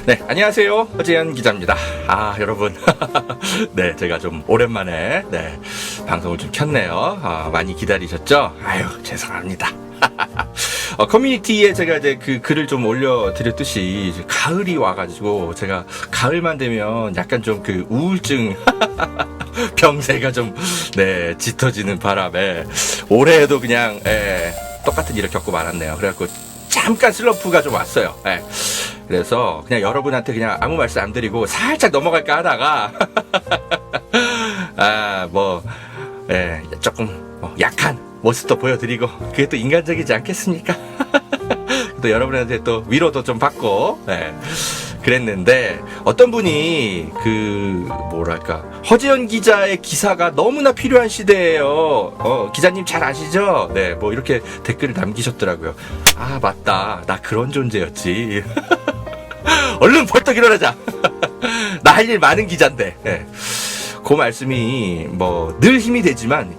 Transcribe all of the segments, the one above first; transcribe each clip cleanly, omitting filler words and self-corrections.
네, 안녕하세요. 허재현 기자입니다. 여러분. 네, 제가 좀 오랜만에, 방송을 좀 켰네요. 많이 기다리셨죠? 아유, 죄송합니다. 커뮤니티에 제가 이제 그 글을 좀 올려드렸듯이, 이제 가을이 와가지고, 제가 가을만 되면 약간 좀 그 우울증, 병세가 좀, 짙어지는 바람에, 올해에도 그냥, 똑같은 일을 겪고 말았네요. 그래갖고, 잠깐 슬럼프가 좀 왔어요. 그래서 그냥 여러분한테 그냥 아무 말씀 안 드리고 살짝 넘어갈까 하다가 조금 약한 모습도 보여드리고 그게 또 인간적이지 않겠습니까? 또 여러분한테 또 위로도 좀 받고 그랬는데 어떤 분이 허재현 기자의 기사가 너무나 필요한 시대예요. 기자님 잘 아시죠? 이렇게 댓글을 남기셨더라고요. 맞다. 나 그런 존재였지. 얼른 벌떡 일어나자. 나 할 일 많은 기자인데. 그 말씀이 늘 힘이 되지만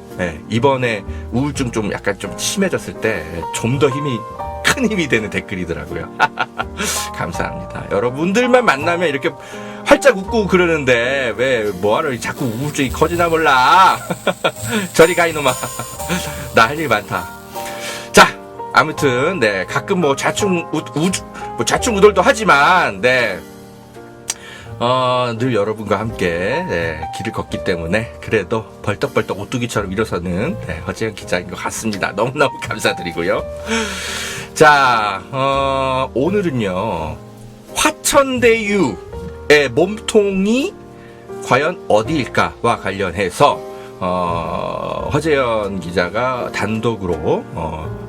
이번에 우울증 좀 약간 좀 심해졌을 때 좀 더 큰 힘이 되는 댓글이더라고요. 감사합니다. 여러분들만 만나면 이렇게 활짝 웃고 그러는데 왜 뭐하러 자꾸 우울증이 커지나 몰라. 저리 가 이놈아. 나 할 일 많다. 자, 아무튼 가끔 좌충우돌도 하지만 늘 여러분과 함께 길을 걷기 때문에 그래도 벌떡벌떡 오뚜기처럼 일어서는 허재현 기자인 것 같습니다. 너무너무 감사드리고요. 자, 오늘은요 화천대유의 몸통이 과연 어디일까와 관련해서 허재현 기자가 단독으로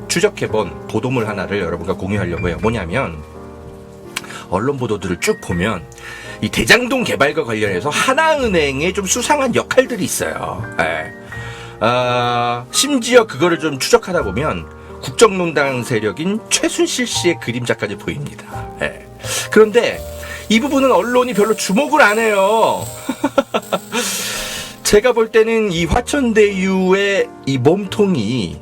추적해본 보도물 하나를 여러분과 공유하려고 해요. 뭐냐면 언론 보도들을 쭉 보면 이 대장동 개발과 관련해서 하나은행에 좀 수상한 역할들이 있어요. 심지어 그거를 좀 추적하다 보면 국정농단 세력인 최순실 씨의 그림자까지 보입니다. 그런데 이 부분은 언론이 별로 주목을 안 해요. 제가 볼 때는 이 화천대유의 이 몸통이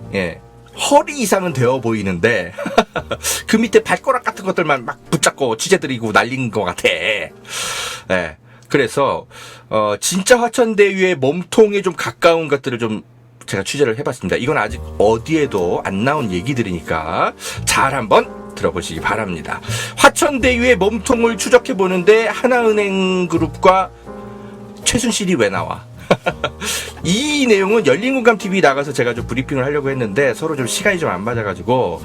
허리 이상은 되어 보이는데 그 밑에 발가락 같은 것들만 막 붙잡고 취재드리고 날린 것 같아. 그래서 진짜 화천대유의 몸통에 좀 가까운 것들을 좀 제가 취재를 해봤습니다. 이건 아직 어디에도 안 나온 얘기들이니까 잘 한번 들어보시기 바랍니다. 화천대유의 몸통을 추적해보는데 하나은행 그룹과 최순실이 왜 나와? 이 내용은 열린공감TV 나가서 제가 좀 브리핑을 하려고 했는데 서로 좀 시간이 좀 안 맞아가지고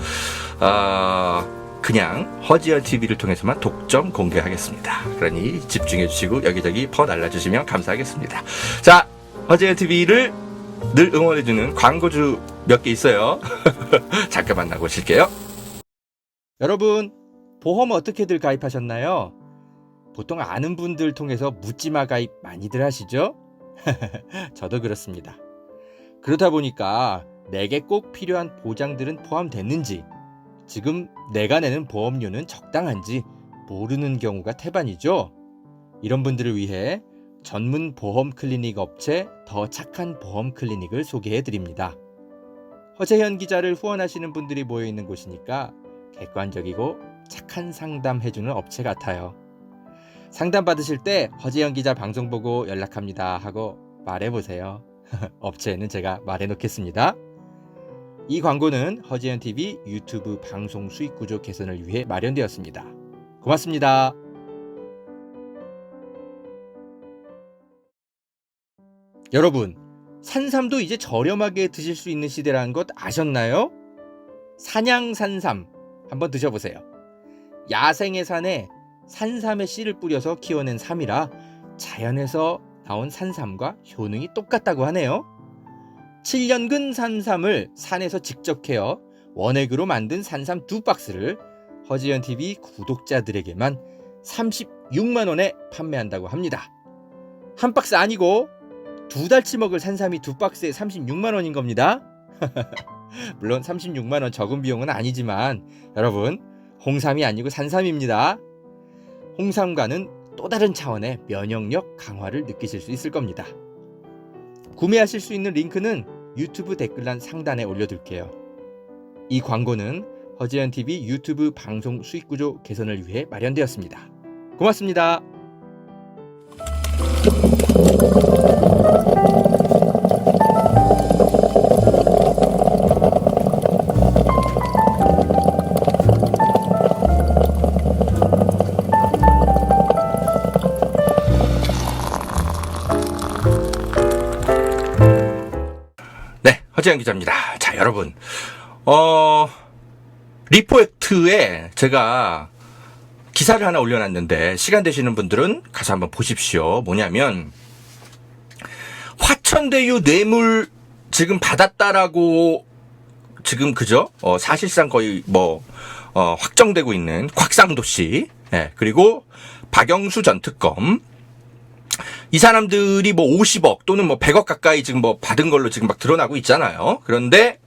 그냥 허지연 TV를 통해서만 독점 공개하겠습니다. 그러니 집중해주시고 여기저기 퍼 날라주시면 감사하겠습니다. 자, 허지연 TV를 늘 응원해주는 광고주 몇 개 있어요. 잠깐만 나고 오실게요. 여러분, 보험 어떻게들 가입하셨나요? 보통 아는 분들 통해서 묻지마 가입 많이들 하시죠? 저도 그렇습니다. 그러다 보니까 내게 꼭 필요한 보장들은 포함됐는지, 지금 내가 내는 보험료는 적당한지 모르는 경우가 태반이죠. 이런 분들을 위해 전문 보험 클리닉 업체 더 착한 보험 클리닉을 소개해드립니다. 허재현 기자를 후원하시는 분들이 모여있는 곳이니까 객관적이고 착한 상담해주는 업체 같아요. 상담 받으실 때 허재현 기자 방송 보고 연락합니다 하고 말해보세요. 업체에는 제가 말해놓겠습니다. 이 광고는 허재현 TV 유튜브 방송 수익 구조 개선을 위해 마련되었습니다. 고맙습니다. 여러분, 산삼도 이제 저렴하게 드실 수 있는 시대라는 것 아셨나요? 산양산삼 한번 드셔보세요. 야생의 산에 산삼의 씨를 뿌려서 키워낸 삼이라 자연에서 나온 산삼과 효능이 똑같다고 하네요. 7년근 산삼을 산에서 직접 캐어 원액으로 만든 산삼 2박스를 허지연 TV 구독자들에게만 36만원에 판매한다고 합니다. 한 박스 아니고 2달치 먹을 산삼이 2박스에 36만원인 겁니다. 물론 36만원 적은 비용은 아니지만 여러분, 홍삼이 아니고 산삼입니다. 홍삼과는 또 다른 차원의 면역력 강화를 느끼실 수 있을 겁니다. 구매하실 수 있는 링크는 유튜브 댓글란 상단에 올려둘게요. 이 광고는 허재현 TV 유튜브 방송 수익 구조 개선을 위해 마련되었습니다. 고맙습니다. 네, 허재현 기자입니다. 자, 여러분, 리포액트에 제가 기사를 하나 올려놨는데 시간 되시는 분들은 가서 한번 보십시오. 뭐냐면 화천대유 뇌물 지금 받았다라고 지금 그죠? 사실상 거의 확정되고 있는 곽상도 씨, 그리고 박영수 전 특검. 이 사람들이 50억 또는 100억 가까이 지금 받은 걸로 지금 막 드러나고 있잖아요. 그런데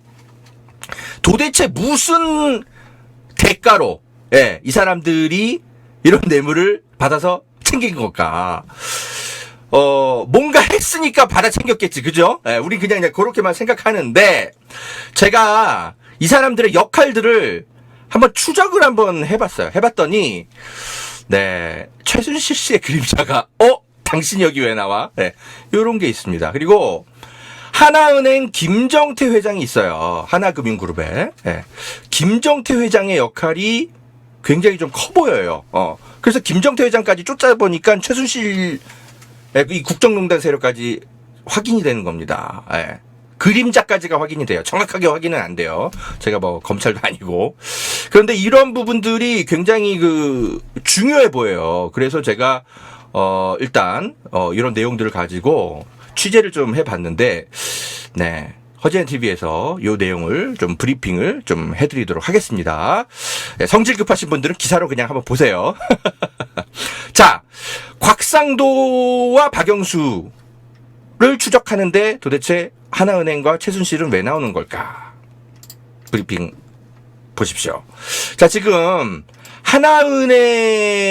도대체 무슨 대가로 이 사람들이 이런 뇌물을 받아서 챙긴 걸까? 뭔가 했으니까 받아 챙겼겠지, 그죠? 우리 그냥 그렇게만 생각하는데, 제가 이 사람들의 역할들을 한번 추적을 한번 해봤더니, 네, 최순실 씨의 그림자가, 당신이 여기 왜 나와? 네, 요런 게 있습니다. 그리고, 하나은행 김정태 회장이 있어요. 하나금융그룹에. 네. 김정태 회장의 역할이 굉장히 좀 커 보여요. 그래서 김정태 회장까지 쫓아보니까 최순실 이 국정농단 세력까지 확인이 되는 겁니다. 예. 그림자까지가 확인이 돼요. 정확하게 확인은 안 돼요. 제가 검찰도 아니고. 그런데 이런 부분들이 굉장히 중요해 보여요. 그래서 제가 일단 이런 내용들을 가지고 취재를 좀 해봤는데, 네. 허재현 TV에서 이 내용을 좀 브리핑을 좀 해드리도록 하겠습니다. 네, 성질 급하신 분들은 기사로 그냥 한번 보세요. 자, 곽상도와 박영수를 추적하는데 도대체 하나은행과 최순실은 왜 나오는 걸까? 브리핑 보십시오. 자, 지금 하나은행이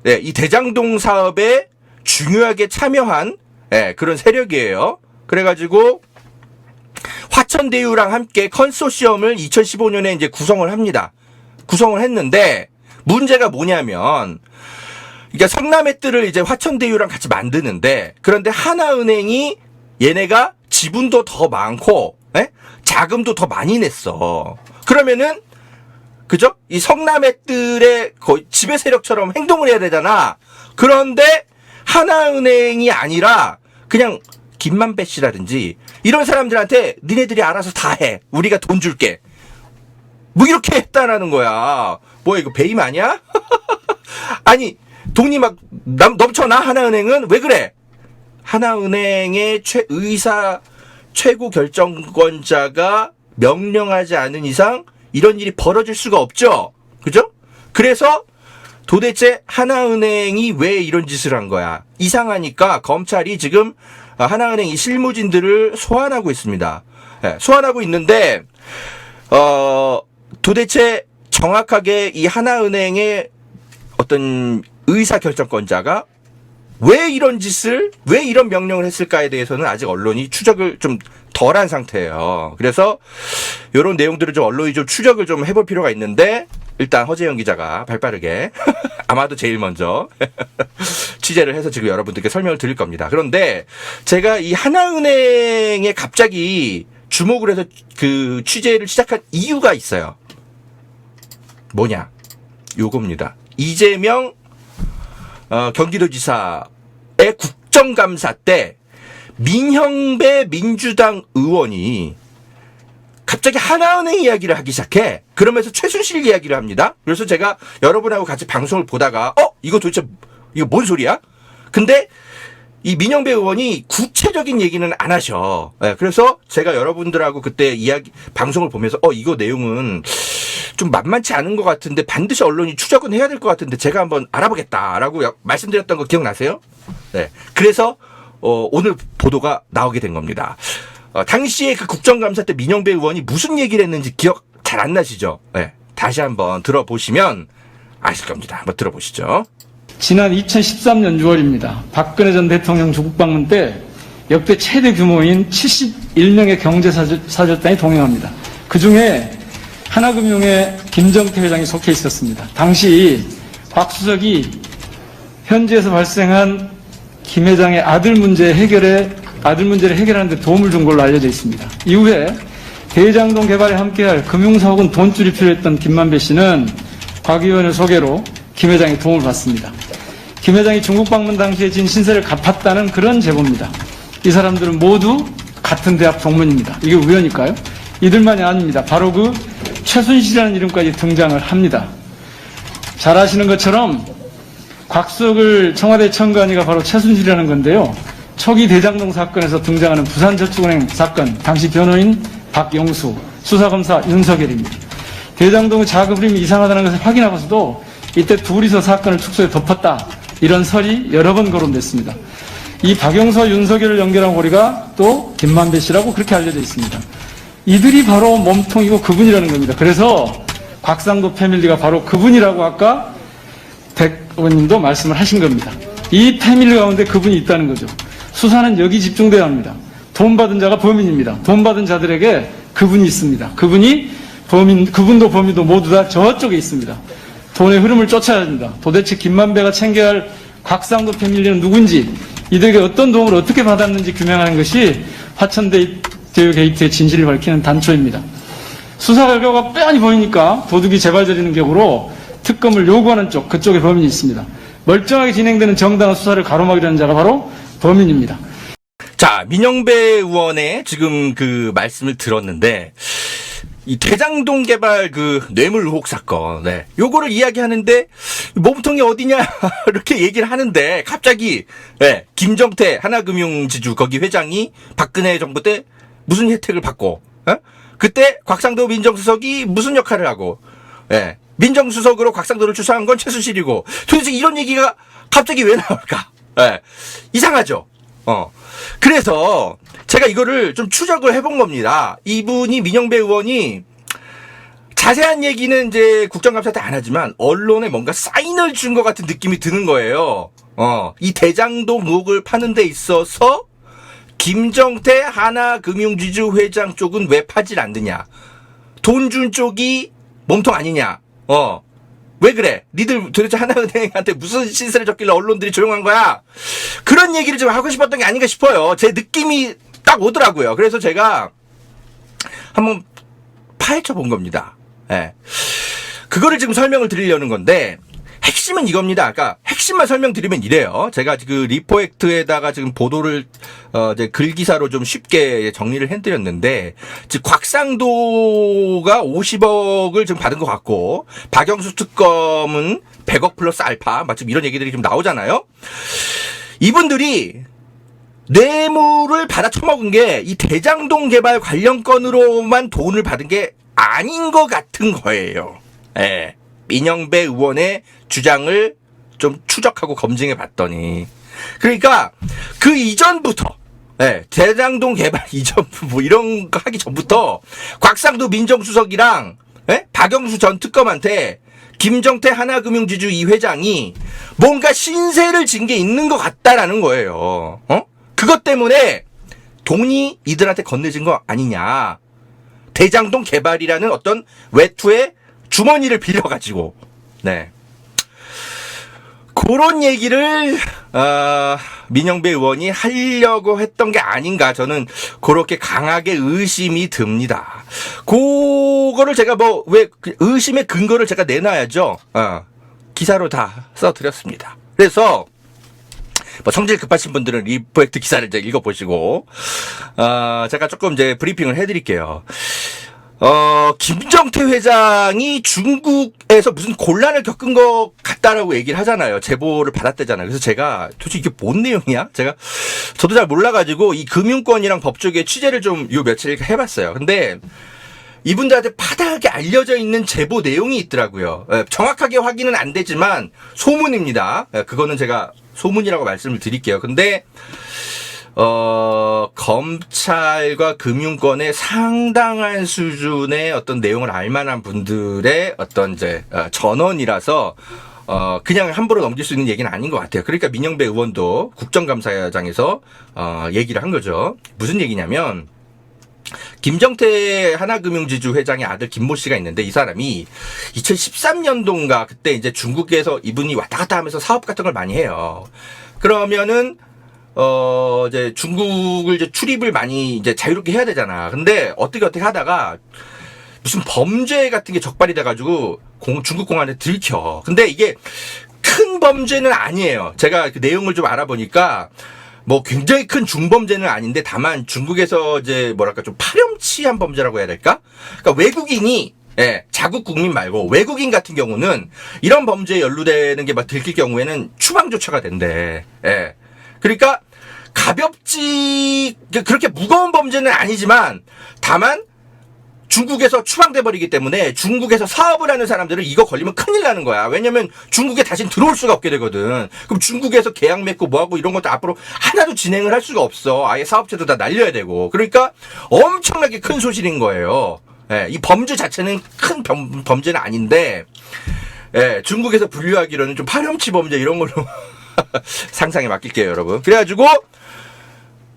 이 대장동 사업에 중요하게 참여한 그런 세력이에요. 그래가지고 화천대유랑 함께 컨소시엄을 2015년에 이제 구성을 합니다. 구성을 했는데 문제가 뭐냐면, 그러니까 성남의뜰을 이제 화천대유랑 같이 만드는데, 그런데 하나은행이 얘네가 지분도 더 많고 자금도 더 많이 냈어. 그러면은 그죠? 이 성남의뜰의 거의 지배 세력처럼 행동을 해야 되잖아. 그런데 하나은행이 아니라 그냥 김만배 씨라든지 이런 사람들한테 니네들이 알아서 다 해. 우리가 돈 줄게. 이렇게 했다라는 거야. 뭐야, 이거 배임 아니야? 아니, 돈이 막 넘쳐나? 하나은행은? 왜 그래? 하나은행의 최고 결정권자가 명령하지 않은 이상 이런 일이 벌어질 수가 없죠? 그죠? 그래서 도대체 하나은행이 왜 이런 짓을 한 거야? 이상하니까 검찰이 지금 하나은행 이 실무진들을 소환하고 있습니다. 소환하고 있는데, 도대체 정확하게 이 하나은행의 어떤 의사결정권자가 왜 이런 짓을, 왜 이런 명령을 했을까에 대해서는 아직 언론이 추적을 좀 덜한 상태예요. 그래서 이런 내용들을 좀 언론이 좀 추적을 좀 해볼 필요가 있는데, 일단 허재현 기자가 발빠르게 아마도 제일 먼저 취재를 해서 지금 여러분들께 설명을 드릴 겁니다. 그런데 제가 이 하나은행에 갑자기 주목을 해서 그 취재를 시작한 이유가 있어요. 뭐냐? 요겁니다. 이재명 경기도지사의 국정감사 때 민형배 민주당 의원이 갑자기 하나은행 이야기를 하기 시작해. 그러면서 최순실 이야기를 합니다. 그래서 제가 여러분하고 같이 방송을 보다가 이거 도대체 이거 뭔 소리야? 근데 이 민영배 의원이 구체적인 얘기는 안 하셔. 그래서 제가 여러분들하고 그때 방송을 보면서 이거 내용은 좀 만만치 않은 것 같은데 반드시 언론이 추적은 해야 될 것 같은데 제가 한번 알아보겠다라고 말씀드렸던 거 기억나세요? 네. 그래서 오늘 보도가 나오게 된 겁니다. 당시에 그 국정감사 때 민영배 의원이 무슨 얘기를 했는지 기억 잘 안 나시죠? 네. 다시 한번 들어보시면 아실 겁니다. 한번 들어보시죠. 지난 2013년 6월입니다. 박근혜 전 대통령 조국 방문 때 역대 최대 규모인 71명의 경제사절단이 동행합니다. 그중에 하나금융의 김정태 회장이 속해 있었습니다. 당시 박 수석이 현지에서 발생한 김 회장의 아들 문제를 해결하는 데 도움을 준 걸로 알려져 있습니다. 이후에 대장동 개발에 함께할 금융사업은 돈줄이 필요했던 김만배 씨는 곽 의원의 소개로 김 회장의 도움을 받습니다. 김 회장이 중국 방문 당시에 진 신세를 갚았다는 그런 제보입니다. 이 사람들은 모두 같은 대학 동문입니다. 이게 우연일까요? 이들만이 아닙니다. 바로 그 최순실이라는 이름까지 등장을 합니다. 잘 아시는 것처럼 곽수석을 청와대 청구하니가 바로 최순실이라는 건데요. 초기 대장동 사건에서 등장하는 부산저축은행 사건, 당시 변호인 박영수, 수사검사 윤석열입니다. 대장동의 자금 흐름이 이상하다는 것을 확인하고서도 이때 둘이서 사건을 축소해 덮었다. 이런 설이 여러 번 거론됐습니다. 이 박영수와 윤석열을 연결한 고리가 또 김만배 씨라고 그렇게 알려져 있습니다. 이들이 바로 몸통이고 그분이라는 겁니다. 그래서 곽상도 패밀리가 바로 그분이라고 아까 백 의원님도 말씀을 하신 겁니다. 이 패밀리 가운데 그분이 있다는 거죠. 수사는 여기 집중돼야 합니다. 돈 받은 자가 범인입니다. 돈 받은 자들에게 그분이 있습니다. 그분도 범인도 모두 다 저쪽에 있습니다. 돈의 흐름을 쫓아야 합니다. 도대체 김만배가 챙겨야 할 곽상도 패밀리는 누군지, 이들에게 어떤 도움을 어떻게 받았는지 규명하는 것이 화천대유 게이트의 진실을 밝히는 단초입니다. 수사 결과가 뻔히 보이니까 도둑이 재발 저리는 격으로 특검을 요구하는 쪽, 그쪽에 범인이 있습니다. 멀쩡하게 진행되는 정당한 수사를 가로막으려는 자가 바로 범인입니다. 자, 민영배 의원의 지금 그 말씀을 들었는데, 이 대장동 개발 그 뇌물 의혹 사건, 네. 요거를 이야기하는데, 몸통이 어디냐, 이렇게 얘기를 하는데, 갑자기, 네. 김정태 하나금융지주 거기 회장이 박근혜 정부 때 무슨 혜택을 받고, 그때 곽상도 민정수석이 무슨 역할을 하고, 예. 민정수석으로 곽상도를 추사한 건 최순실이고, 도대체 이런 얘기가 갑자기 왜 나올까? 예. 이상하죠? 그래서 제가 이거를 좀 추적을 해본 겁니다. 이분이 민영배 의원이 자세한 얘기는 이제 국정감사 때 안 하지만 언론에 뭔가 사인을 준 것 같은 느낌이 드는 거예요. 이 대장동 의혹을 파는 데 있어서 김정태 하나금융지주 회장 쪽은 왜 파질 않느냐? 돈 준 쪽이 몸통 아니냐? 왜 그래? 니들 도대체 하나은행한테 무슨 신세를 졌길래 언론들이 조용한 거야? 그런 얘기를 좀 하고 싶었던 게 아닌가 싶어요. 제 느낌이 딱 오더라고요. 그래서 제가 한번 파헤쳐 본 겁니다. 예. 그거를 지금 설명을 드리려는 건데, 핵심은 이겁니다. 그러니까 핵심만 설명드리면 이래요. 제가 그 리포액트에다가 지금 보도를 이제 글기사로 좀 쉽게 정리를 해드렸는데, 즉 곽상도가 50억을 지금 받은 것 같고, 박영수 특검은 100억 플러스 알파, 마침 이런 얘기들이 좀 나오잖아요. 이분들이 뇌물을 받아 처먹은 게 이 대장동 개발 관련 건으로만 돈을 받은 게 아닌 것 같은 거예요. 예. 민영배 의원의 주장을 좀 추적하고 검증해 봤더니, 그러니까 그 이전부터, 예, 대장동 개발 이전 뭐 이런 거 하기 전부터 곽상도 민정수석이랑, 예? 박영수 전 특검한테 김정태 하나금융지주 이 회장이 뭔가 신세를 진 게 있는 것 같다라는 거예요. 그것 때문에 돈이 이들한테 건네진 거 아니냐. 대장동 개발이라는 어떤 외투의 주머니를 빌려가지고, 네. 그런 얘기를, 민영배 의원이 하려고 했던 게 아닌가. 저는 그렇게 강하게 의심이 듭니다. 그거를 제가 의심의 근거를 제가 내놔야죠. 기사로 다 써드렸습니다. 그래서, 성질 급하신 분들은 리포액트 기사를 이제 읽어보시고, 제가 조금 이제 브리핑을 해드릴게요. 김정태 회장이 중국에서 무슨 곤란을 겪은 것 같다라고 얘기를 하잖아요. 제보를 받았대잖아요. 그래서 제가 도대체 이게 뭔 내용이야? 저도 잘 몰라가지고 이 금융권이랑 법조계 취재를 좀 요 며칠 해봤어요. 근데 이분들한테 파다하게 알려져 있는 제보 내용이 있더라고요. 정확하게 확인은 안 되지만 소문입니다. 그거는 제가 소문이라고 말씀을 드릴게요. 근데 검찰과 금융권의 상당한 수준의 어떤 내용을 알만한 분들의 어떤 이제 전원이라서 그냥 함부로 넘길 수 있는 얘기는 아닌 것 같아요. 그러니까 민영배 의원도 국정감사장에서 얘기를 한 거죠. 무슨 얘기냐면, 김정태 하나금융지주 회장의 아들 김모 씨가 있는데 이 사람이 2013년도인가 그때 이제 중국에서 이분이 왔다 갔다 하면서 사업 같은 걸 많이 해요. 그러면은 이제 중국을 이제 출입을 많이 이제 자유롭게 해야 되잖아. 근데 어떻게 하다가 무슨 범죄 같은 게 적발이 돼가지고 중국 공안에 들켜. 근데 이게 큰 범죄는 아니에요. 제가 그 내용을 좀 알아보니까 뭐 굉장히 큰 중범죄는 아닌데 다만 중국에서 이제 뭐랄까 좀 파렴치한 범죄라고 해야 될까? 그러니까 외국인이 자국 국민 말고 외국인 같은 경우는 이런 범죄에 연루되는 게 막 들킬 경우에는 추방 조처가 된대. 그러니까 가볍지 그렇게 무거운 범죄는 아니지만 다만 중국에서 추방돼 버리기 때문에 중국에서 사업을 하는 사람들은 이거 걸리면 큰일 나는 거야. 왜냐면 중국에 다시 들어올 수가 없게 되거든. 그럼 중국에서 계약 맺고 뭐하고 이런 것도 앞으로 하나도 진행을 할 수가 없어. 아예 사업체도 다 날려야 되고. 그러니까 엄청나게 큰 소실인 거예요. 이 범죄 자체는 큰 범죄는 아닌데 중국에서 분류하기로는 좀 파렴치 범죄 이런 걸로 상상에 맡길게요, 여러분. 그래가지고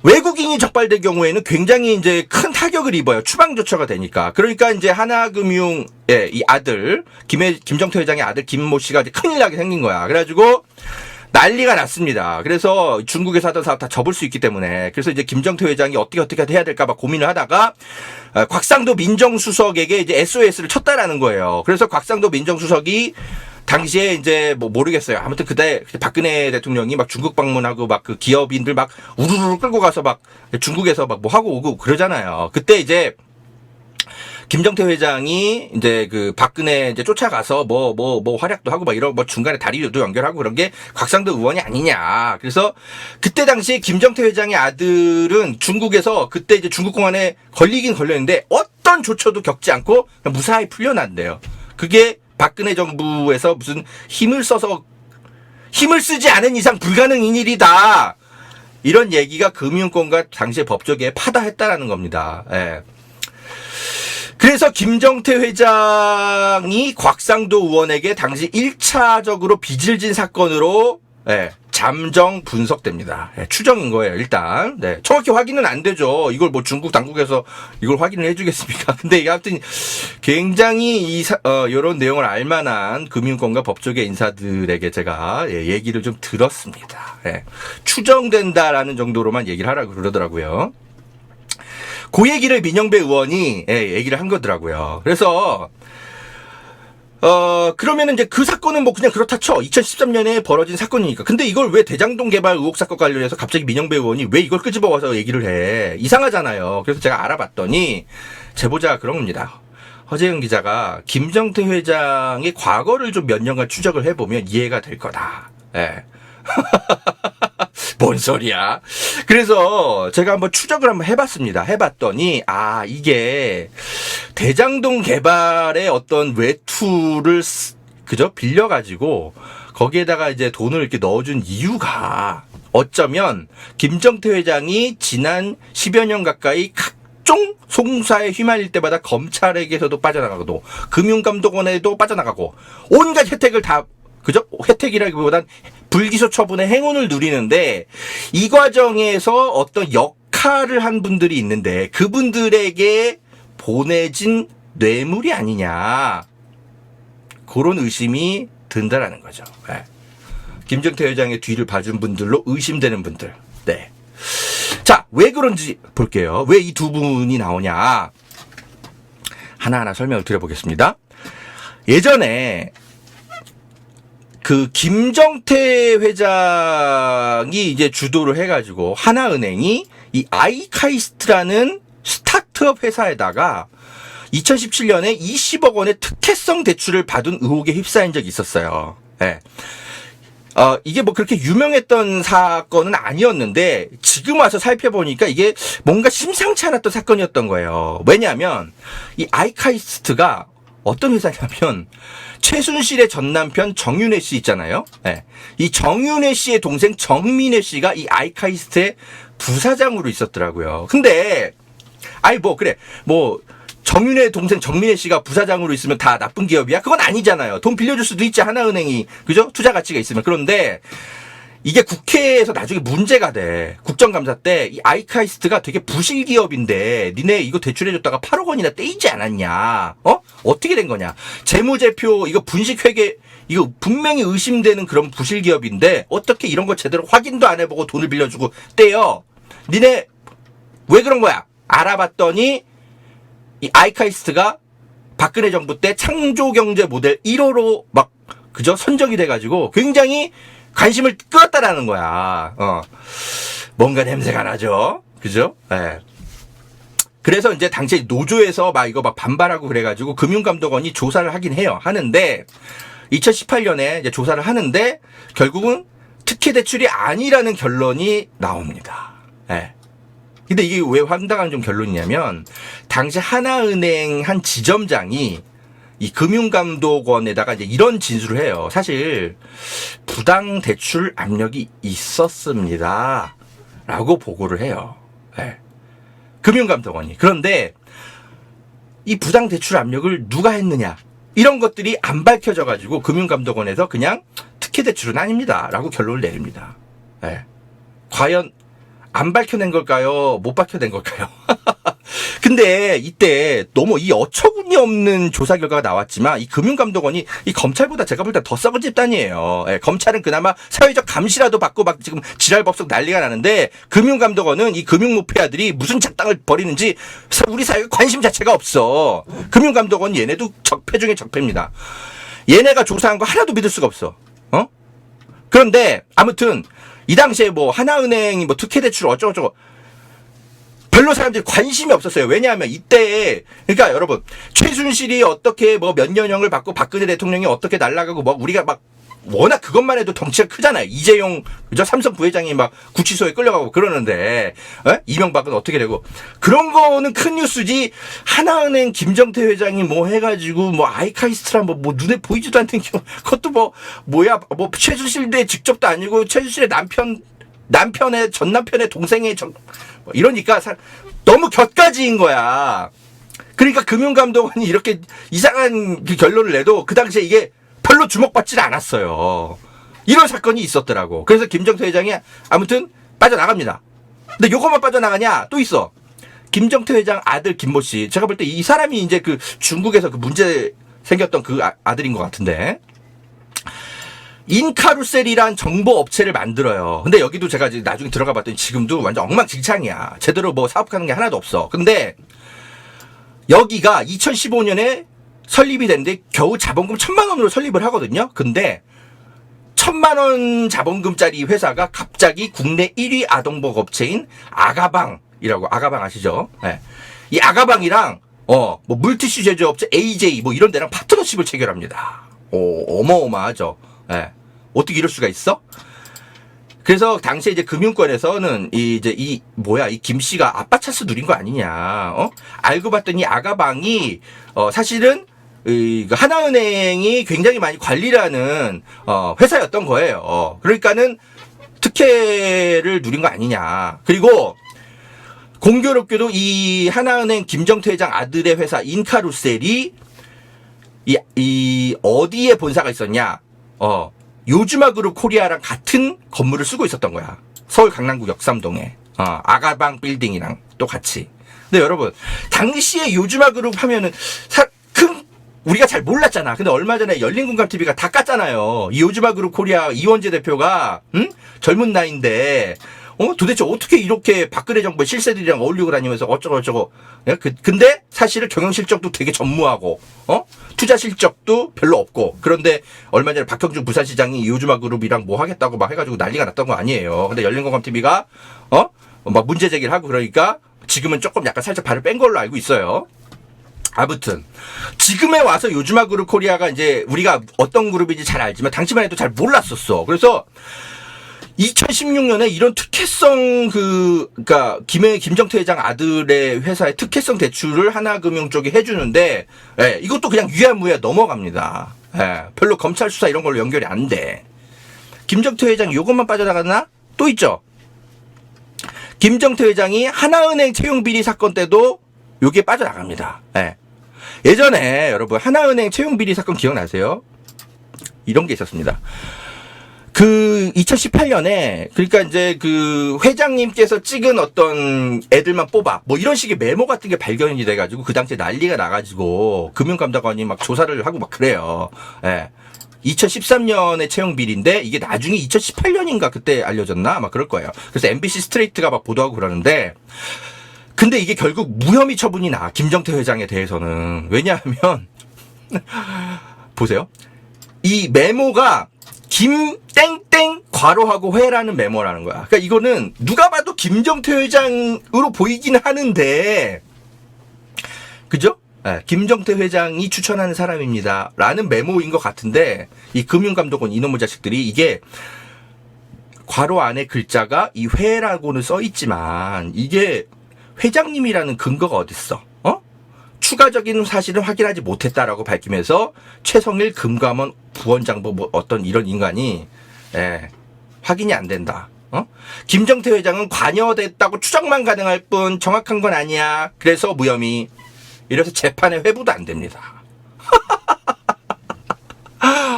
외국인이 적발된 경우에는 굉장히 이제 큰 타격을 입어요. 추방 조처가 되니까. 그러니까 이제 하나금융 이 아들 김정태 회장의 아들 김모 씨가 이제 큰일 나게 생긴 거야. 그래가지고 난리가 났습니다. 그래서 중국에서 하던 사업 다 접을 수 있기 때문에 그래서 이제 김정태 회장이 어떻게 해야 될까 봐 고민을 하다가 곽상도 민정수석에게 이제 SOS를 쳤다라는 거예요. 그래서 곽상도 민정수석이 당시에 이제 뭐 모르겠어요. 아무튼 그때 박근혜 대통령이 막 중국 방문하고 막 그 기업인들 막 우르르 끌고 가서 막 중국에서 막 뭐 하고 오고 그러잖아요. 그때 이제 김정태 회장이 이제 그 박근혜 이제 쫓아가서 뭐 활약도 하고 막 이런 뭐 중간에 다리도 연결하고 그런 게 곽상도 의원이 아니냐. 그래서 그때 당시에 김정태 회장의 아들은 중국에서 그때 이제 중국 공안에 걸리긴 걸렸는데 어떤 조처도 겪지 않고 그냥 무사히 풀려난대요. 그게 박근혜 정부에서 무슨 힘을 쓰지 않은 이상 불가능인 일이다. 이런 얘기가 금융권과 당시의 법조계에 파다했다라는 겁니다. 그래서 김정태 회장이 곽상도 의원에게 당시 1차적으로 빚을 진 사건으로 잠정 분석됩니다. 추정인 거예요, 일단. 정확히 확인은 안 되죠. 이걸 뭐 중국 당국에서 이걸 확인을 해주겠습니까? 근데 이게 아무튼 굉장히 이런 내용을 알만한 금융권과 법조계 인사들에게 제가 얘기를 좀 들었습니다. 추정된다라는 정도로만 얘기를 하라고 그러더라고요. 그 얘기를 민영배 의원이 얘기를 한 거더라고요. 그래서 그러면은 이제 그 사건은 뭐 그냥 그렇다 쳐. 2013년에 벌어진 사건이니까. 근데 이걸 왜 대장동 개발 의혹 사건 관련해서 갑자기 민영배 의원이 왜 이걸 끄집어와서 얘기를 해. 이상하잖아요. 그래서 제가 알아봤더니 제보자가 그런 겁니다. 허재영 기자가 김정태 회장의 과거를 좀 몇 년간 추적을 해보면 이해가 될 거다. 뭔 소리야. 그래서 제가 한번 추적을 한번 해봤습니다. 해봤더니 이게 대장동 개발의 어떤 외투를 그죠? 빌려가지고 거기에다가 이제 돈을 이렇게 넣어준 이유가 어쩌면 김정태 회장이 지난 10여 년 가까이 각종 송사에 휘말릴 때마다 검찰에게서도 빠져나가고 금융감독원에도 빠져나가고 온갖 혜택을 다 그죠? 혜택이라기보단 불기소 처분의 행운을 누리는데 이 과정에서 어떤 역할을 한 분들이 있는데 그분들에게 보내진 뇌물이 아니냐 그런 의심이 든다라는 거죠. 김정태 회장의 뒤를 봐준 분들로 의심되는 분들. 자, 왜 그런지 볼게요. 왜 이 두 분이 나오냐 하나하나 설명을 드려보겠습니다. 예전에 그 김정태 회장이 이제 주도를 해가지고 하나은행이 이 아이카이스트라는 스타트업 회사에다가 2017년에 20억 원의 특혜성 대출을 받은 의혹에 휩싸인 적이 있었어요. 이게 뭐 그렇게 유명했던 사건은 아니었는데 지금 와서 살펴보니까 이게 뭔가 심상치 않았던 사건이었던 거예요. 왜냐하면 이 아이카이스트가 어떤 회사냐면 최순실의 전 남편 정윤회 씨 있잖아요. 이 정윤회 씨의 동생 정민회 씨가 이 아이카이스트의 부사장으로 있었더라고요. 근데 정윤회 동생 정민회 씨가 부사장으로 있으면 다 나쁜 기업이야? 그건 아니잖아요. 돈 빌려줄 수도 있지, 하나은행이. 그죠? 투자 가치가 있으면. 그런데 이게 국회에서 나중에 문제가 돼. 국정감사 때 이 아이카이스트가 되게 부실 기업인데 니네 이거 대출해줬다가 8억 원이나 떼이지 않았냐? 어떻게 된 거냐? 재무제표 이거 분식회계 이거 분명히 의심되는 그런 부실 기업인데 어떻게 이런 거 제대로 확인도 안 해보고 돈을 빌려주고 떼요? 니네 왜 그런 거야? 알아봤더니 이 아이카이스트가 박근혜 정부 때 창조경제 모델 1호로 막 그저 선정이 돼가지고 굉장히 관심을 끌었다라는 거야. 뭔가 냄새가 나죠. 그죠? 예. 그래서 이제 당시에 노조에서 막 이거 막 반발하고 그래가지고 금융감독원이 조사를 하긴 해요. 하는데 2018년에 이제 조사를 하는데 결국은 특혜 대출이 아니라는 결론이 나옵니다. 예. 근데 이게 왜 황당한 좀 결론이냐면 당시 하나은행 한 지점장이 이 금융감독원에다가 이제 이런 진술을 해요. 사실 부당 대출 압력이 있었습니다. 라고 보고를 해요. 네. 금융감독원이. 그런데 이 부당 대출 압력을 누가 했느냐? 이런 것들이 안 밝혀져 가지고 금융감독원에서 그냥 특혜 대출은 아닙니다. 라고 결론을 내립니다. 네. 과연 안 밝혀낸 걸까요? 못 밝혀낸 걸까요? 근데 이때 너무 이 어처구니 없는 조사 결과가 나왔지만 이 금융감독원이 이 검찰보다 제가 볼 때 더 썩은 집단이에요. 예, 검찰은 그나마 사회적 감시라도 받고 막 지금 지랄법석 난리가 나는데 금융감독원은 이 금융무패아들이 무슨 작당을 벌이는지 우리 사회에 관심 자체가 없어. 금융감독원 얘네도 적폐 중에 적폐입니다. 얘네가 조사한 거 하나도 믿을 수가 없어. 그런데 아무튼 이 당시에 뭐 하나은행이 뭐 특혜 대출 어쩌고저쩌고 별로 사람들이 관심이 없었어요. 왜냐하면 이때 그러니까 여러분 최순실이 어떻게 뭐 몇 년형을 받고 박근혜 대통령이 어떻게 날아가고 뭐 우리가 막 워낙 그것만 해도 덩치가 크잖아요. 이재용 그죠 삼성 부회장이 막 구치소에 끌려가고 그러는데 이명박은 어떻게 되고 그런 거는 큰 뉴스지. 하나은행 김정태 회장이 뭐 해가지고 뭐 아이카이스트란 뭐 눈에 보이지도 않는 경우 그것도 뭐야 뭐 최순실대 직접도 아니고 최순실의 남편의 전 남편의 동생의 이러니까 너무 곁가지인 거야. 그러니까 금융감독원이 이렇게 이상한 결론을 내도 그 당시에 이게 별로 주목받지 않았어요. 이런 사건이 있었더라고. 그래서 김정태 회장이 아무튼 빠져나갑니다. 근데 요것만 빠져나가냐? 또 있어. 김정태 회장 아들 김모 씨. 제가 볼 때 이 사람이 이제 그 중국에서 그 문제 생겼던 그 아들인 것 같은데. 인카루셀이란 정보 업체를 만들어요. 근데 여기도 제가 이제 나중에 들어가 봤더니 지금도 완전 엉망진창이야. 제대로 뭐 사업하는 게 하나도 없어. 근데 여기가 2015년에 설립이 됐는데 겨우 자본금 1,000만 원으로 설립을 하거든요. 근데 1,000만 원 자본금짜리 회사가 갑자기 국내 1위 아동복 업체인 아가방이라고 아가방 아시죠? 네. 이 아가방이랑 뭐 물티슈 제조업체 AJ 뭐 이런 데랑 파트너십을 체결합니다. 어마어마하죠. 네. 어떻게 이럴 수가 있어? 그래서 당시에 이제 금융권에서는 이 김 씨가 아빠 찬스 누린 거 아니냐? 알고 봤더니 아가방이 사실은 하나은행이 굉장히 많이 관리를 하는 회사였던 거예요. 그러니까는 특혜를 누린 거 아니냐. 그리고 공교롭게도 이 하나은행 김정태 회장 아들의 회사 인카루셀이 이 어디에 본사가 있었냐? 요즈마그룹 코리아랑 같은 건물을 쓰고 있었던 거야. 서울 강남구 역삼동에 아가방 빌딩이랑 또 같이. 근데 여러분 당시에 요즈마그룹 하면은 우리가 잘 몰랐잖아. 근데 얼마 전에 열린공감TV가 다 깠잖아요. 이 요즈마그룹 코리아 이원재 대표가 젊은 나이인데 도대체 어떻게 이렇게 박근혜 정부의 실세들이랑 어울리고 다니면서 어쩌고 근데 사실은 경영 실적도 되게 전무하고 투자 실적도 별로 없고. 그런데 얼마 전에 박형준 부산시장이 요즈마그룹이랑 뭐 하겠다고 막 해가지고 난리가 났던 거 아니에요. 근데 열린공감TV가 막 문제 제기를 하고 그러니까 지금은 조금 약간 살짝 발을 뺀 걸로 알고 있어요. 아무튼 지금에 와서 요즈마그룹 코리아가 이제 우리가 어떤 그룹인지 잘 알지만 당시만 해도 잘 몰랐었어. 그래서 2016년에 이런 특혜성 그러니까 김정태 회장 아들의 회사의 특혜성 대출을 하나금융 쪽이 해주는데 이것도 그냥 유야무야 넘어갑니다. 별로 검찰 수사 이런 걸로 연결이 안 돼. 김정태 회장 이것만 빠져나갔나? 또 있죠. 김정태 회장이 하나은행 채용 비리 사건 때도 여기에 빠져나갑니다. 예전에 여러분 하나은행 채용 비리 사건 기억나세요? 이런 게 있었습니다. 그 2018년에 그러니까 이제 그 회장님께서 찍은 어떤 애들만 뽑아 뭐 이런 식의 메모 같은 게 발견이 돼가지고 그 당시에 난리가 나가지고 금융감독관이 막 조사를 하고 막 그래요. 예. 2013년에 채용 비리인데 이게 나중에 2018년인가 그때 알려졌나 아마 그럴 거예요. 그래서 MBC 스트레이트가 막 보도하고 그러는데 근데 이게 결국 무혐의 처분이 나 김정태 회장에 대해서는 왜냐하면 보세요. 이 메모가 김땡땡 괄호하고 회라는 메모라는 거야. 그러니까 이거는 누가 봐도 김정태 회장으로 보이긴 하는데 그죠? 네, 김정태 회장이 추천하는 사람입니다. 라는 메모인 것 같은데 이 금융감독원 이놈의 자식들이 이게 괄호 안에 글자가 이 회라고는 써 있지만 이게 회장님이라는 근거가 어딨어? 추가적인 사실은 확인하지 못했다라고 밝히면서 최성일 금감원 부원장부 뭐 어떤 이런 인간이 확인이 안 된다. 김정태 회장은 관여됐다고 추정만 가능할 뿐 정확한 건 아니야. 그래서 무혐의. 이래서 재판에 회부도 안 됩니다.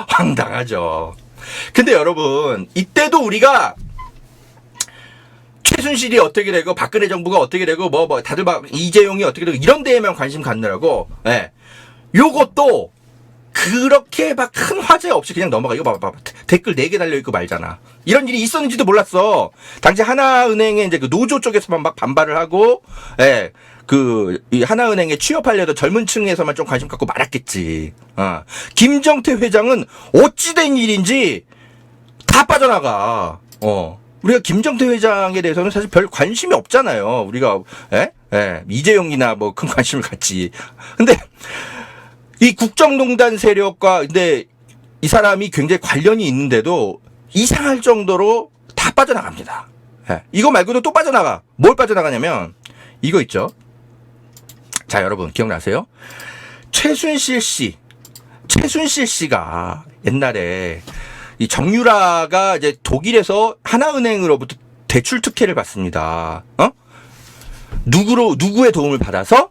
황당하죠. 근데 여러분 이때도 우리가 최순실이 어떻게 되고 박근혜 정부가 어떻게 되고 뭐 다들 막 이재용이 어떻게 되고 이런 데에만 관심 갖느라고 요것도 그렇게 막 큰 화제 없이 그냥 넘어가. 이거 봐봐. 댓글 4개 달려있고 말잖아. 이런 일이 있었는지도 몰랐어. 당시 하나은행의 이제 그 노조 쪽에서만 막 반발을 하고 이 하나은행에 취업하려던 젊은 층에서만 좀 관심 갖고 말았겠지. 김정태 회장은 어찌된 일인지 다 빠져나가. 우리가 김정태 회장에 대해서는 사실 별 관심이 없잖아요. 우리가, 이재용이나 뭐 큰 관심을 갖지. 근데, 이 국정농단 세력과, 근데 이 사람이 굉장히 관련이 있는데도 이상할 정도로 다 빠져나갑니다. 이거 말고도 또 빠져나가. 뭘 빠져나가냐면, 이거 있죠. 자, 여러분, 기억나세요? 최순실 씨가 옛날에 이 정유라가 이제 독일에서 하나은행으로부터 대출 특혜를 받습니다. 누구의 도움을 받아서?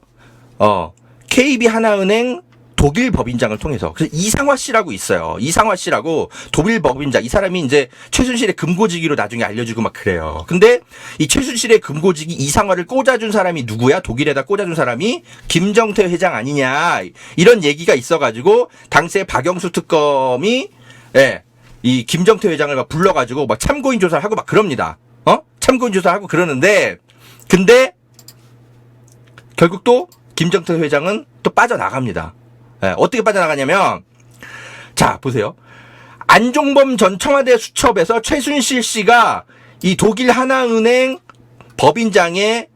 KB 하나은행 독일 법인장을 통해서. 그래서 이상화 씨라고 있어요. 이상화 씨라고 독일 법인장. 이 사람이 이제 최순실의 금고지기로 나중에 알려주고 막 그래요. 근데 이 최순실의 금고지기 이상화를 꽂아준 사람이 누구야? 독일에다 꽂아준 사람이 김정태 회장 아니냐. 이런 얘기가 있어가지고 당시에 박영수 특검이 이 김정태 회장을 막 불러가지고 막 참고인 조사를 하고 막 그럽니다. 참고인 조사하고 그러는데 근데 결국 또 김정태 회장은 또 빠져나갑니다. 어떻게 빠져나가냐면 자 보세요. 안종범 전 청와대 수첩에서 최순실 씨가 이 독일 하나은행 법인장에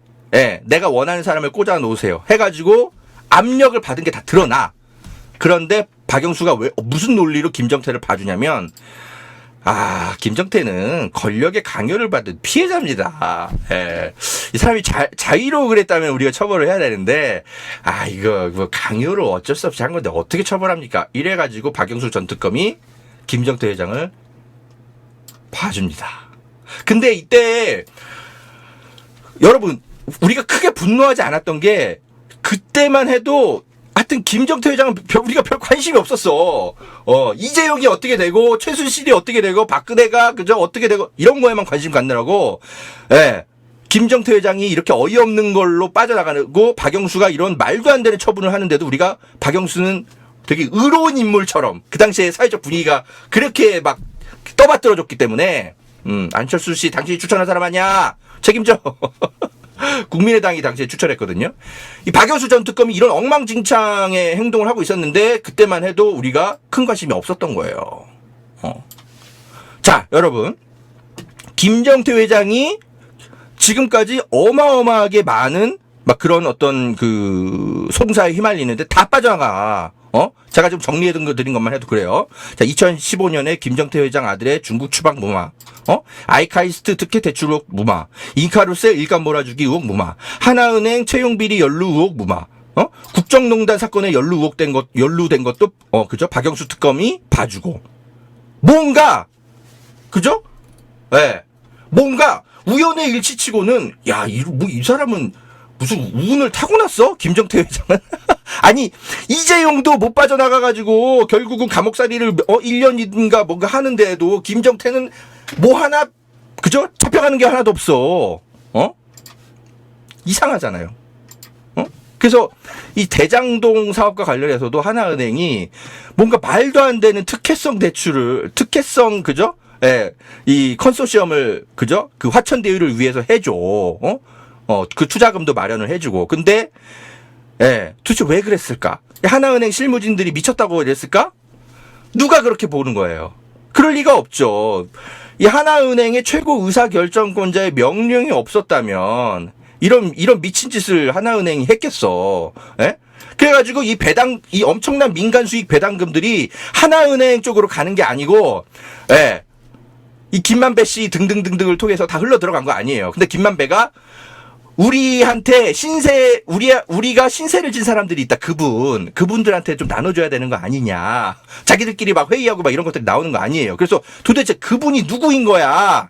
내가 원하는 사람을 꽂아 놓으세요 해가지고 압력을 받은 게 다 드러나. 그런데 박영수가 왜 무슨 논리로 김정태를 봐주냐면 김정태는 권력의 강요를 받은 피해자입니다. 이 사람이 자의로 그랬다면 우리가 처벌을 해야 되는데 이거 뭐 강요로 어쩔 수 없이 한 건데 어떻게 처벌합니까? 이래가지고 박영수 전 특검이 김정태 회장을 봐줍니다. 근데 이때 여러분 우리가 크게 분노하지 않았던 게 그때만 해도 하여튼 김정태 회장은 우리가 별 관심이 없었어. 이재용이 어떻게 되고 최순실이 어떻게 되고 박근혜가 그저 어떻게 되고 이런 거에만 관심 갖느라고 김정태 회장이 이렇게 어이없는 걸로 빠져나가고 박영수가 이런 말도 안 되는 처분을 하는데도 우리가 박영수는 되게 의로운 인물처럼 그 당시에 사회적 분위기가 그렇게 막 떠받들어줬기 때문에 안철수 씨 당신이 추천한 사람 아니야 책임져. 국민의당이 당시에 추천했거든요. 이 박영수 전 특검이 이런 엉망진창의 행동을 하고 있었는데 그때만 해도 우리가 큰 관심이 없었던 거예요. 자, 여러분. 김정태 회장이 지금까지 어마어마하게 많은 막 그런 어떤 그 송사에 휘말리는데 다 빠져나가. 제가 좀 정리해 드린 것만 해도 그래요. 자, 2015년에 김정태 회장 아들의 중국 추방 무마. 아이카이스트 특혜 대출 의혹 무마. 인카루셀 일감 몰아주기 의혹 무마. 하나은행 채용 비리 연루 의혹 무마. 국정농단 사건에 연루된 것도 그죠? 박영수 특검이 봐주고. 뭔가 그죠? 뭔가 우연의 일치치고는 이 사람은 무슨 운을 타고났어? 김정태 회장은? 아니 이재용도 못 빠져나가가지고 결국은 감옥살이를 1년인가 뭔가 하는데도 김정태는 뭐 하나 그죠? 잡혀가는 게 하나도 없어. 이상하잖아요. 그래서 이 대장동 사업과 관련해서도 하나은행이 뭔가 말도 안 되는 특혜성 그죠? 예, 이 컨소시엄을 그죠? 그 화천대유를 위해서 해줘. 그 투자금도 마련을 해주고. 근데 예, 도대체 왜 그랬을까? 하나은행 실무진들이 미쳤다고 그랬을까? 누가 그렇게 보는 거예요? 그럴 리가 없죠. 이 하나은행의 최고 의사결정권자의 명령이 없었다면 이런 미친 짓을 하나은행이 했겠어. 예? 그래가지고 이 엄청난 민간 수익 배당금들이 하나은행 쪽으로 가는 게 아니고, 예. 이 김만배 씨 등등등등을 통해서 다 흘러 들어간 거 아니에요. 근데 김만배가 우리한테 우리가 신세를 진 사람들이 있다. 그분들한테 좀 나눠줘야 되는 거 아니냐. 자기들끼리 막 회의하고 막 이런 것들이 나오는 거 아니에요. 그래서 도대체 그분이 누구인 거야.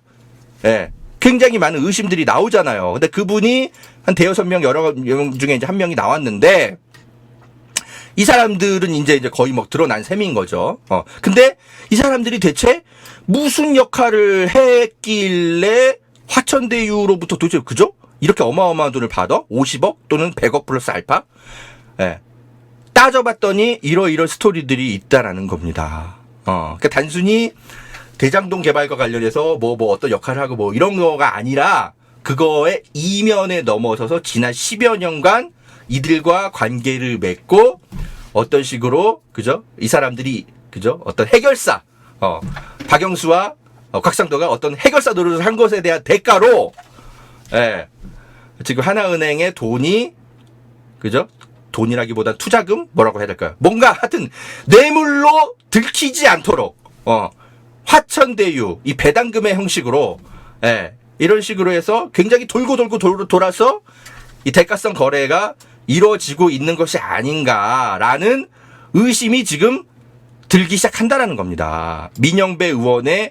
예. 굉장히 많은 의심들이 나오잖아요. 근데 그분이 한 대여섯 명 여러 명 중에 이제 한 명이 나왔는데 이 사람들은 이제 거의 뭐 드러난 셈인 거죠. 근데 이 사람들이 대체 무슨 역할을 했길래 화천대유로부터 도대체 그죠? 이렇게 어마어마한 돈을 받아? 50억 또는 100억 플러스 알파? 예. 따져봤더니 이러이러 스토리들이 있다라는 겁니다. 그러니까 단순히 대장동 개발과 관련해서 뭐 어떤 역할을 하고 뭐 이런 거가 아니라 그거의 이면에 넘어서서 지난 10여 년간 이들과 관계를 맺고 어떤 식으로 그죠? 이 사람들이 그죠? 어떤 해결사 박영수와 곽상도가 어떤 해결사 노릇을 한 것에 대한 대가로 예. 지금 하나은행의 돈이 그죠? 돈이라기보다 투자금 뭐라고 해야 될까요? 뭔가 하여튼 뇌물로 들키지 않도록 화천대유 이 배당금의 형식으로 예, 이런 식으로 해서 굉장히 돌고 돌아서 이 대가성 거래가 이루어지고 있는 것이 아닌가라는 의심이 지금 들기 시작한다라는 겁니다. 민영배 의원의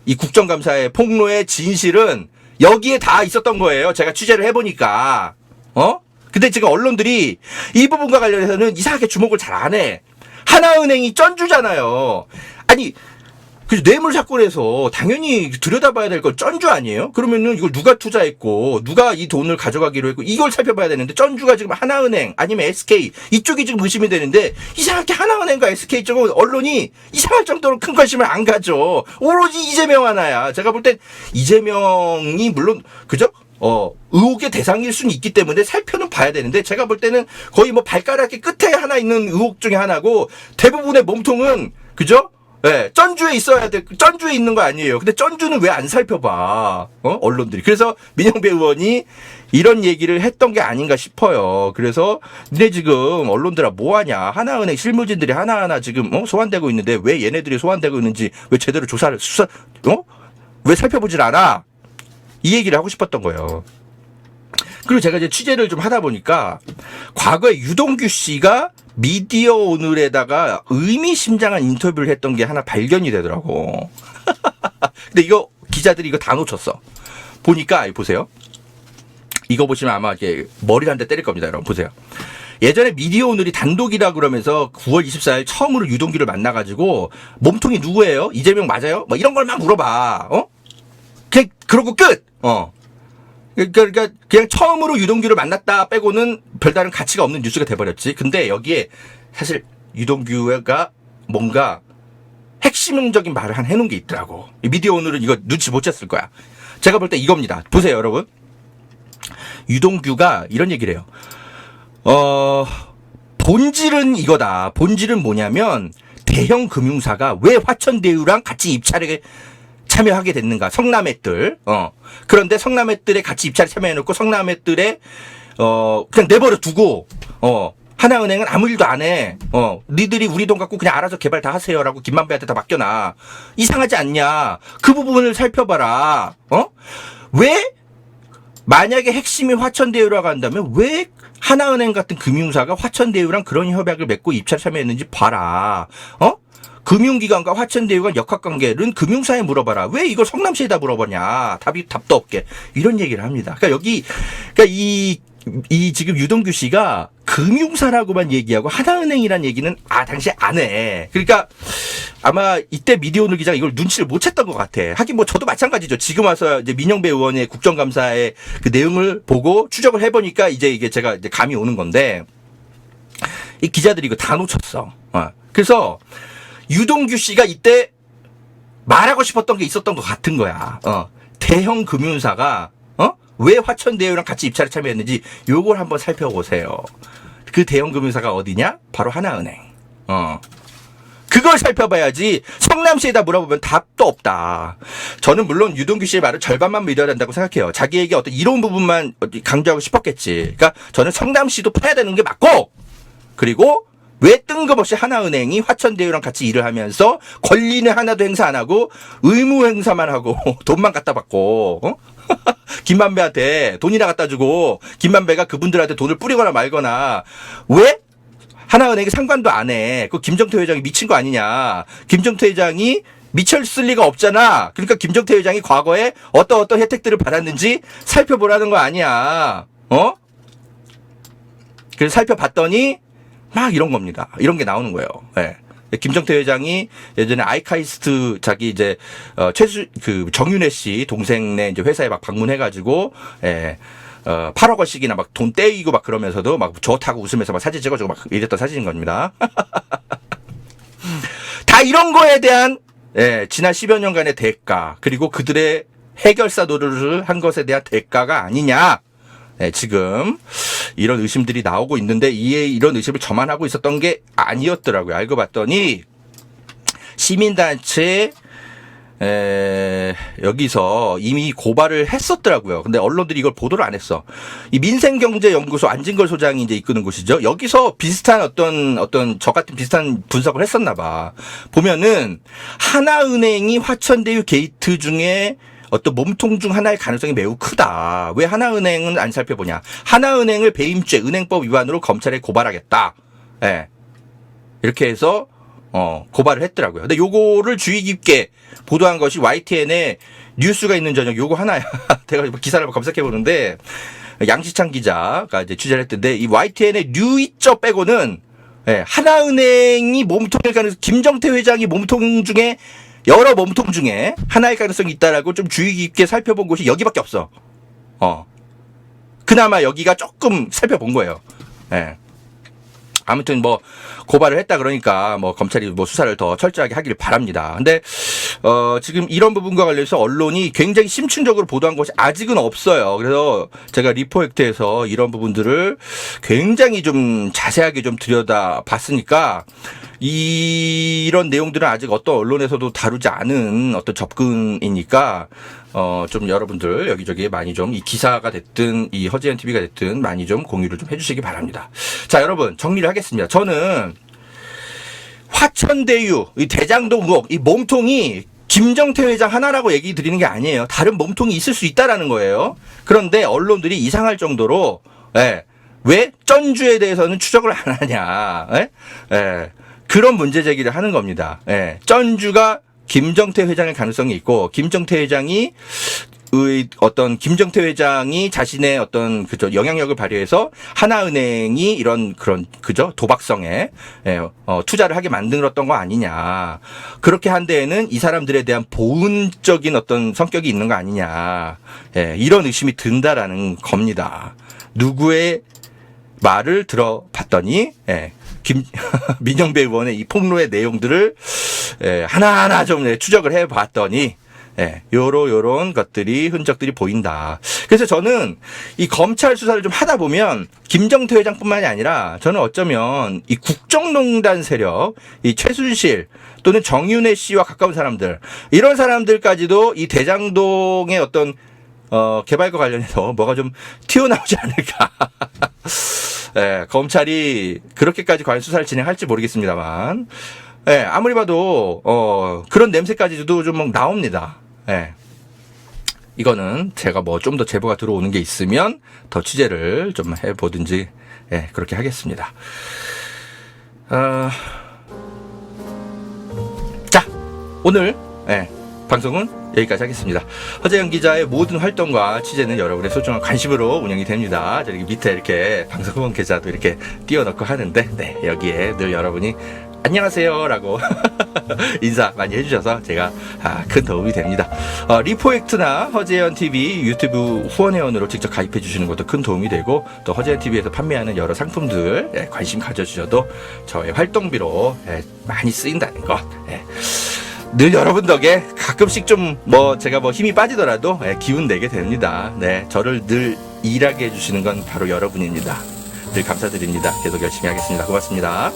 이 국정감사의 폭로의 진실은 여기에 다 있었던 거예요. 제가 취재를 해보니까 근데 지금 언론들이 이 부분과 관련해서는 이상하게 주목을 잘 안 해. 하나은행이 쩐주잖아요. 아니 그 뇌물 사건에서 당연히 들여다봐야 될 건 쩐주 아니에요? 그러면은 이걸 누가 투자했고 누가 이 돈을 가져가기로 했고 이걸 살펴봐야 되는데 쩐주가 지금 하나은행 아니면 SK 이쪽이 지금 의심이 되는데 이상하게 하나은행과 SK 쪽은 언론이 이상할 정도로 큰 관심을 안 가져. 오로지 이재명 하나야. 제가 볼 땐 이재명이 물론 그죠? 의혹의 대상일 수는 있기 때문에 살펴는 봐야 되는데 제가 볼 때는 거의 뭐 발가락의 끝에 하나 있는 의혹 중에 하나고 대부분의 몸통은 그죠? 네, 쩐주에 있어야 돼. 쩐주에 있는 거 아니에요. 근데 쩐주는 왜 안 살펴봐? 언론들이. 그래서 민영배 의원이 이런 얘기를 했던 게 아닌가 싶어요. 그래서 니네 지금 언론들아 뭐하냐? 하나은행 실무진들이 하나하나 지금 소환되고 있는데 왜 얘네들이 소환되고 있는지 왜 제대로 왜 살펴보질 않아? 이 얘기를 하고 싶었던 거예요. 그리고 제가 이제 취재를 좀 하다 보니까 과거에 유동규 씨가 미디어 오늘에다가 의미심장한 인터뷰를 했던 게 하나 발견이 되더라고. 근데 이거 기자들이 이거 다 놓쳤어. 보니까 보세요. 이거 보시면 아마 이게 머리를 한 대 때릴 겁니다, 여러분. 보세요. 예전에 미디어 오늘이 단독이라 그러면서 9월 24일 처음으로 유동규를 만나가지고 몸통이 누구예요? 이재명 맞아요? 뭐 이런 걸만 물어봐. 그냥 그러고 끝. 그러니까 그냥 처음으로 유동규를 만났다 빼고는 별다른 가치가 없는 뉴스가 돼버렸지. 근데 여기에 사실 유동규가 뭔가 핵심적인 말을 해놓은 게 있더라고. 미디어 오늘은 이거 눈치 못 챘을 거야. 제가 볼 때 이겁니다. 보세요, 여러분. 유동규가 이런 얘기를 해요. 본질은 이거다. 본질은 뭐냐면 대형 금융사가 왜 화천대유랑 같이 입찰에 참여하게 됐는가. 성남애들. 그런데 성남애들에 같이 입찰에 참여해놓고 성남애들에 그냥 내버려 두고 하나은행은 아무 일도 안 해. 니들이 우리 돈 갖고 그냥 알아서 개발 다 하세요라고 김만배한테 다 맡겨놔. 이상하지 않냐. 그 부분을 살펴봐라. 왜 만약에 핵심이 화천대유라고 한다면 왜 하나은행 같은 금융사가 화천대유랑 그런 협약을 맺고 입찰 참여했는지 봐라. 금융기관과 화천대유가 역학관계는 금융사에 물어봐라. 왜 이걸 성남시에다 물어보냐. 답도 없게. 이런 얘기를 합니다. 그러니까 이 이 지금 유동규 씨가 금융사라고만 얘기하고 하나은행이란 얘기는 당시에 안 해. 그러니까 아마 이때 미디어오늘 기자가 이걸 눈치를 못 챘던 것 같아. 하긴 뭐 저도 마찬가지죠. 지금 와서 이제 민영배 의원의 국정감사의 그 내용을 보고 추적을 해보니까 이제 이게 제가 이제 감이 오는 건데, 이 기자들이 이거 다 놓쳤어. 그래서 유동규 씨가 이때 말하고 싶었던 게 있었던 것 같은 거야. 대형 금융사가 왜 화천대유랑 같이 입찰에 참여했는지 요걸 한번 살펴보세요. 그 대형 금융사가 어디냐? 바로 하나은행. 그걸 살펴봐야지 성남시에다 물어보면 답도 없다. 저는 물론 유동규 씨의 말을 절반만 믿어야 된다고 생각해요. 자기에게 어떤 이런 부분만 강조하고 싶었겠지. 그러니까 저는 성남시도 파야 되는 게 맞고, 그리고 왜 뜬금없이 하나은행이 화천대유랑 같이 일을 하면서 권리는 하나도 행사 안 하고 의무 행사만 하고 돈만 갖다 받고, 김만배한테 돈이나 갖다 주고 김만배가 그분들한테 돈을 뿌리거나 말거나, 왜 하나은행이 상관도 안 해? 그 김정태 회장이 미친 거 아니냐? 김정태 회장이 미쳤을 리가 없잖아. 그러니까 김정태 회장이 과거에 어떤 혜택들을 받았는지 살펴보라는 거 아니야? 그래서 살펴봤더니 막 이런 겁니다. 이런 게 나오는 거예요. 예. 김정태 회장이 예전에 아이카이스트 자기 이제 정윤회 씨 동생네 이제 회사에 막 방문해가지고 8억 원씩이나 막 돈 떼이고 막 그러면서도 막 좋다고 웃으면서 막 사진 찍어주고 막 이랬던 사진인 겁니다. 다 이런 거에 대한 지난 10여 년간의 대가, 그리고 그들의 해결사 노릇을 한 것에 대한 대가가 아니냐. 지금 이런 의심들이 나오고 있는데, 이런 의심을 저만 하고 있었던 게 아니었더라고요. 알고 봤더니 시민단체 여기서 이미 고발을 했었더라고요. 근데 언론들이 이걸 보도를 안 했어. 이 민생경제연구소 안진걸 소장이 이제 이끄는 곳이죠. 여기서 비슷한 어떤 저 같은 비슷한 분석을 했었나 봐. 보면은 하나은행이 화천대유 게이트 중에 어떤 몸통 중 하나의 가능성이 매우 크다. 왜 하나은행은 안 살펴보냐? 하나은행을 배임죄, 은행법 위반으로 검찰에 고발하겠다. 이렇게 해서 고발을 했더라고요. 근데 요거를 주의 깊게 보도한 것이 YTN의 뉴스가 있는 저녁 요거 하나야. 제가 기사를 검색해 보는데 양시창 기자가 이제 취재를 했던데, 이 YTN의 뉴이저 빼고는 하나은행이 몸통일 가능성, 김정태 회장이 몸통 중에 여러 몸통 중에 하나의 가능성이 있다라고 좀 주의 깊게 살펴본 곳이 여기밖에 없어. 그나마 여기가 조금 살펴본 거예요. 아무튼 뭐 고발을 했다 그러니까 뭐 검찰이 뭐 수사를 더 철저하게 하기를 바랍니다. 근데 지금 이런 부분과 관련해서 언론이 굉장히 심층적으로 보도한 것이 아직은 없어요. 그래서 제가 리포액트에서 이런 부분들을 굉장히 좀 자세하게 좀 들여다 봤으니까, 이런 내용들은 아직 어떤 언론에서도 다루지 않은 어떤 접근이니까 좀 여러분들 여기저기 많이 좀 이 기사가 됐든 이 허재현 TV가 됐든 많이 좀 공유를 좀 해주시기 바랍니다. 자, 여러분 정리를 하겠습니다. 저는 화천대유 이 대장동 의혹, 이 몸통이 김정태 회장 하나라고 얘기 드리는 게 아니에요. 다른 몸통이 있을 수 있다라는 거예요. 그런데 언론들이 이상할 정도로 왜 전주에 대해서는 추적을 안 하냐? 그런 문제 제기를 하는 겁니다. 전주가 김정태 회장의 가능성이 있고, 김정태 회장이 자신의 어떤 영향력을 발휘해서 하나은행이 이런 그런 도박성에 투자를 하게 만들었던 거 아니냐. 그렇게 한 데에는 이 사람들에 대한 보은적인 어떤 성격이 있는 거 아니냐. 이런 의심이 든다라는 겁니다. 누구의 말을 들어봤더니 민영배 의원의 이 폭로의 내용들을 하나하나 좀 추적을 해봤더니 요런 것들이 흔적들이 보인다. 그래서 저는 이 검찰 수사를 좀 하다 보면 김정태 회장뿐만이 아니라 저는 어쩌면 이 국정농단 세력, 이 최순실 또는 정윤회 씨와 가까운 사람들, 이런 사람들까지도 이 대장동의 어떤 개발과 관련해서 뭐가 좀 튀어나오지 않을까. 검찰이 그렇게까지 과연 수사를 진행할지 모르겠습니다만, 아무리 봐도 그런 냄새까지도 좀 나옵니다. 이거는 제가 뭐 좀 더 제보가 들어오는 게 있으면 더 취재를 좀 해보든지 그렇게 하겠습니다. 자, 오늘 방송은 여기까지 하겠습니다. 허재영 기자의 모든 활동과 취재는 여러분의 소중한 관심으로 운영이 됩니다. 저기 밑에 이렇게 방송 후원 계좌도 이렇게 띄워놓고 하는데, 네, 여기에 늘 여러분이 안녕하세요 라고 인사 많이 해주셔서 제가 큰 도움이 됩니다. 리포액트나 허재현 TV 유튜브 후원회원으로 직접 가입해 주시는 것도 큰 도움이 되고, 또 허재현 TV에서 판매하는 여러 상품들 관심 가져주셔도 저의 활동비로 많이 쓰인다는 것, 늘 여러분 덕에 가끔씩 좀 제가 힘이 빠지더라도 기운 내게 됩니다. 네, 저를 늘 일하게 해주시는 건 바로 여러분입니다. 늘 감사드립니다. 계속 열심히 하겠습니다. 고맙습니다.